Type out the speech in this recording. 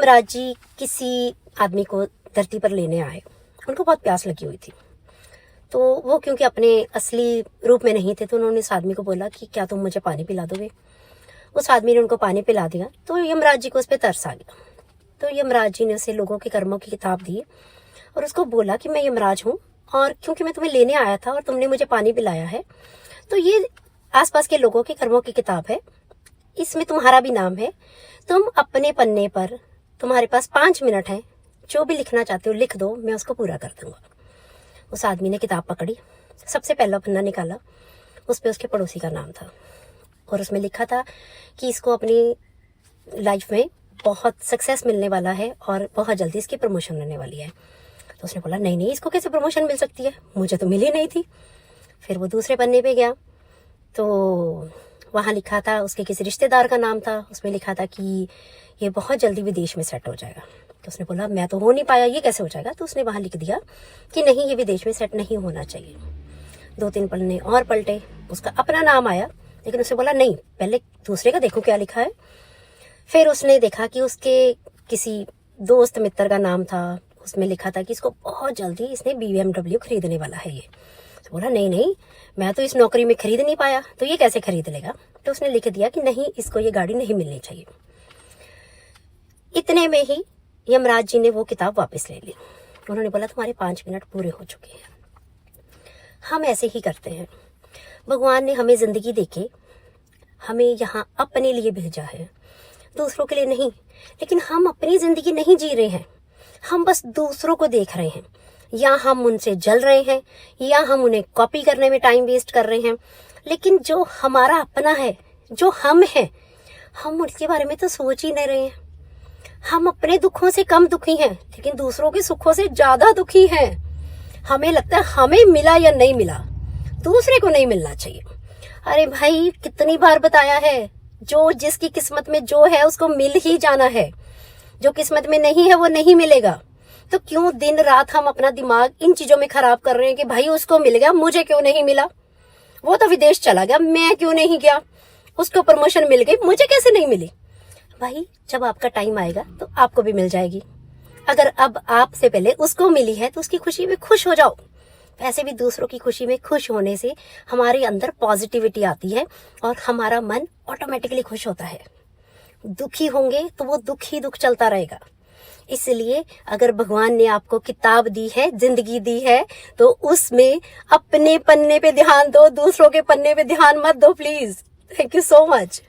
यमराज जी किसी आदमी को धरती पर लेने आए। उनको बहुत प्यास लगी हुई थी, तो वो क्योंकि अपने असली रूप में नहीं थे, तो उन्होंने उस आदमी को बोला कि क्या तुम मुझे पानी पिला दोगे। उस आदमी ने उनको पानी पिला दिया, तो यमराज जी को उस पर तरस आ गया। तो यमराज जी ने उसे लोगों के कर्मों की किताब दी और उसको बोला कि मैं यमराज हूँ, और क्योंकि मैं तुम्हें लेने आया था और तुमने मुझे पानी पिलाया है, तो ये आसपास के लोगों के कर्मों की किताब है, इसमें तुम्हारा भी नाम है। तुम अपने पन्ने पर, तुम्हारे पास 5 मिनट है, जो भी लिखना चाहते हो लिख दो, मैं उसको पूरा कर दूंगा। उस आदमी ने किताब पकड़ी, सबसे पहला पन्ना निकाला, उस पर उसके पड़ोसी का नाम था और उसमें लिखा था कि इसको अपनी लाइफ में बहुत सक्सेस मिलने वाला है और बहुत जल्दी इसकी प्रमोशन होने वाली है। तो उसने बोला नहीं, इसको कैसे प्रमोशन मिल सकती है, मुझे तो मिली नहीं थी। फिर वो दूसरे पन्ने पे गया, तो वहाँ लिखा था, उसके किसी रिश्तेदार का नाम था, उसमें लिखा था कि ये बहुत जल्दी विदेश में सेट हो जाएगा। तो उसने बोला मैं तो हो नहीं पाया, ये कैसे हो जाएगा। तो उसने वहाँ लिख दिया कि नहीं, ये विदेश में सेट नहीं होना चाहिए। 2-3 पन्ने और पलटे, उसका अपना नाम आया, लेकिन उसने बोला नहीं, पहले दूसरे का देखो क्या लिखा है। फिर उसने देखा कि उसके किसी दोस्त मित्र का नाम था, उसमें लिखा था कि इसको बहुत जल्दी इसने BMW खरीदने वाला है। ये तो बोला नहीं, मैं तो इस नौकरी में खरीद नहीं पाया, तो ये कैसे खरीद लेगा। तो उसने लिख दिया कि नहीं, इसको ये गाड़ी नहीं मिलनी चाहिए। इतने में ही यमराज जी ने वो किताब वापस ले ली। उन्होंने बोला तुम्हारे 5 मिनट पूरे हो चुके हैं। हम ऐसे ही करते हैं, भगवान ने हमें जिंदगी देके हमें यहाँ अपने लिए भेजा है, दूसरों के लिए नहीं। लेकिन हम अपनी जिंदगी नहीं जी रहे हैं, हम बस दूसरों को देख रहे हैं, या हम उनसे जल रहे हैं, या हम उन्हें कॉपी करने में टाइम वेस्ट कर रहे हैं। लेकिन जो हमारा अपना है, जो हम हैं, हम उसके बारे में तो सोच ही नहीं रहे हैं। हम अपने दुखों से कम दुखी हैं, लेकिन दूसरों के सुखों से ज्यादा दुखी हैं। हमें लगता है हमें मिला या नहीं मिला, दूसरे को नहीं मिलना चाहिए। अरे भाई, कितनी बार बताया है, जो जिसकी किस्मत में जो है उसको मिल ही जाना है, जो किस्मत में नहीं है वो नहीं मिलेगा। तो क्यों दिन रात हम अपना दिमाग इन चीजों में खराब कर रहे हैं कि भाई उसको मिल गया, मुझे क्यों नहीं मिला, वो तो विदेश चला गया, मैं क्यों नहीं गया, उसको प्रमोशन मिल गई, मुझे कैसे नहीं मिली। भाई, जब आपका टाइम आएगा तो आपको भी मिल जाएगी। अगर अब आपसे पहले उसको मिली है तो उसकी खुशी में खुश हो जाओ। ऐसे भी दूसरों की खुशी में खुश होने से हमारे अंदर पॉजिटिविटी आती है और हमारा मन ऑटोमेटिकली खुश होता है। दुखी होंगे तो वो दुख ही दुख चलता रहेगा। इसलिए अगर भगवान ने आपको किताब दी है, जिंदगी दी है, तो उसमें अपने पन्ने पे ध्यान दो, दूसरों के पन्ने पे ध्यान मत दो please. Thank you so much.